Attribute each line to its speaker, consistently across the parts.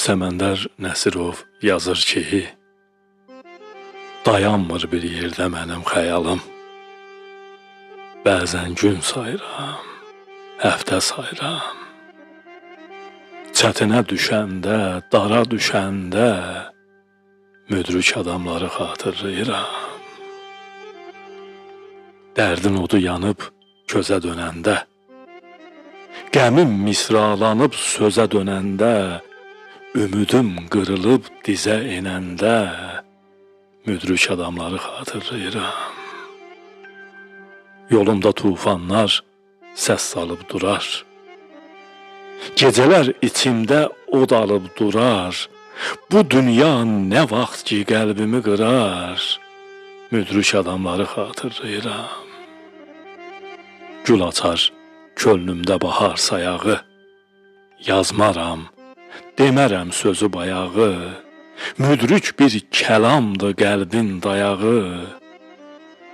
Speaker 1: Səməndər Nəsirov yazır ki, dayanmır bir yerdə mənim xəyalım. Bəzən gün sayıram, həftə sayıram. Çətinə düşəndə, dara düşəndə müdrik adamları xatırlayıram. Dərdin odu yanıb közə dönəndə, qəmim misralanıb sözə dönəndə, ümidim qırılıb dizə enəndə müdrik adamları xatırlayıram. Yolumda tufanlar səs salıb durar. Gecələr içimdə od alıb durar. Bu dünya nə vaxt ki qəlbimi qırar, müdrik adamları xatırlayıram. Gül açar könlümdə bahar sayağı, yazmaram, demərəm sözü bayağı, müdrik bir kəlamdır qəlbin dayağı,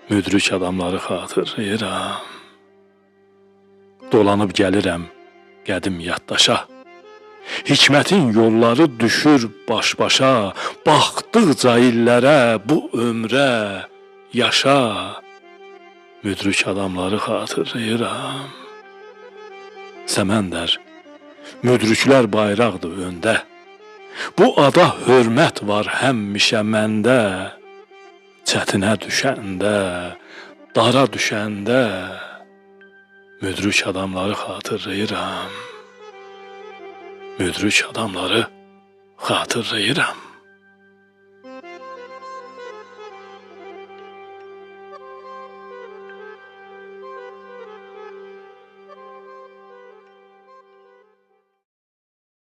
Speaker 1: müdrik adamları xatırlayıram. Dolanıb gəlirəm qədim yaddaşa, hikmətin yolları düşür baş-başa, baxdıqca illərə, bu ömrə, yaşa, müdrik adamları xatırlayıram. Səməndər, müdriklər bayraqdır öndə, bu ada hörmət var həmişə məndə, çətinə düşəndə, dara düşəndə, müdrik adamları xatırlayıram. Müdrik adamları xatırlayıram.